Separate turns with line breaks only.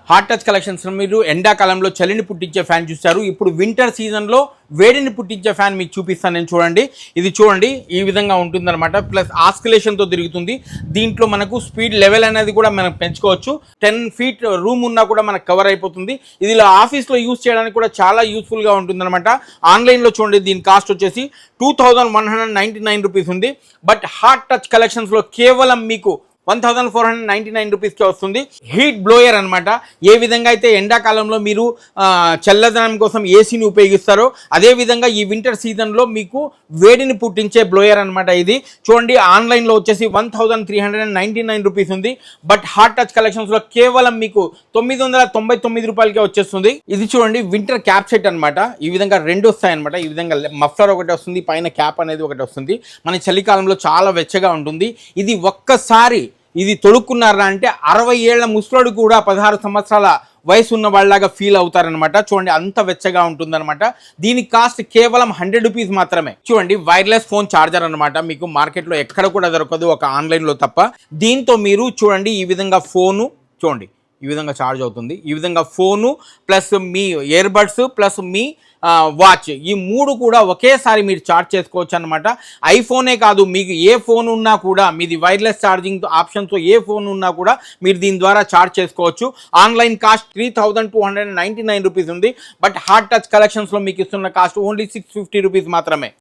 Heart touch collections మీరు ఎండాకాలంలో చలిని పుట్టించే ఫ్యాన్ చూస్తారు. ఇప్పుడు వింటర్ సీజన్లో వేడిని పుట్టించే ఫ్యాన్ మీకు చూపిస్తాను నేను. చూడండి, ఇది చూడండి ఈ విధంగా ఉంటుందన్నమాట. ప్లస్ ఆస్కిలేషన్తో తిరుగుతుంది. దీంట్లో మనకు స్పీడ్ లెవెల్ అనేది కూడా మనం పెంచుకోవచ్చు. 10 feet రూమ్ ఉన్నా కూడా మనకు కవర్ అయిపోతుంది. ఇది ఇలా ఆఫీస్లో యూజ్ చేయడానికి కూడా చాలా యూస్ఫుల్గా ఉంటుందన్నమాట. ఆన్లైన్లో చూడండి, దీని కాస్ట్ వచ్చేసి 2199 రూపీస్ ఉంది. బట్ హాట్ టచ్ కలెక్షన్స్లో కేవలం మీకు 1499 రూపీస్కే వస్తుంది. హీట్ బ్లోయర్ అనమాట. ఏ విధంగా అయితే ఎండాకాలంలో మీరు చల్లదనం కోసం ఏసీని ఉపయోగిస్తారో అదేవిధంగా ఈ వింటర్ సీజన్లో మీకు వేడిని పుట్టించే బ్లోయర్ అనమాట. ఇది చూడండి, ఆన్లైన్లో వచ్చేసి 1399 రూపీస్ ఉంది. బట్ హాట్ టచ్ కలెక్షన్స్లో కేవలం మీకు 999 రూపాయలకే వచ్చేస్తుంది. ఇది చూడండి, వింటర్ క్యాప్ సెట్ అనమాట. ఈ విధంగా రెండు వస్తాయి అనమాట. ఈ విధంగా మఫ్లర్ ఒకటి వస్తుంది, పైన క్యాప్ అనేది ఒకటి వస్తుంది. మన చలికాలంలో చాలా వెచ్చగా ఉంటుంది. ఇది ఒక్కసారి ఇది తొడుక్కున్నారా అంటే 60 ఏళ్ల ముసలోడు కూడా 16 సంవత్సరాల వయసు ఉన్న వాళ్ళలాగా ఫీల్ అవుతారనమాట. చూడండి, అంత వెచ్చగా ఉంటుందన్నమాట. దీని కాస్ట్ కేవలం 100 రూపీస్ మాత్రమే. చూడండి, వైర్లెస్ ఫోన్ ఛార్జర్ అనమాట. మీకు మార్కెట్లో ఎక్కడ కూడా దొరకదు, ఒక ఆన్లైన్లో తప్ప. దీంతో మీరు చూడండి, ఈ విధంగా ఫోను చూడండి ఈ విధంగా ఛార్జ్ అవుతుంది. ఈ విధంగా ఫోను ప్లస్ మీ ఇయర్బడ్స్ ప్లస్ మీ వాచ్, ఈ మూడు కూడా ఒకేసారి మీరు ఛార్జ్ చేసుకోవచ్చు అనమాట. ఐఫోనే కాదు, మీకు ఏ ఫోన్ ఉన్నా కూడా మీది వైర్లెస్ ఛార్జింగ్ ఆప్షన్తో ఏ ఫోన్ ఉన్నా కూడా మీరు దీని ద్వారా ఛార్జ్ చేసుకోవచ్చు. ఆన్లైన్ కాస్ట్ 3299 రూపీస్ ఉంది. బట్ హాట్ టచ్ కలెక్షన్స్లో మీకు ఇస్తున్న కాస్ట్ ఓన్లీ 650 రూపీస్ మాత్రమే.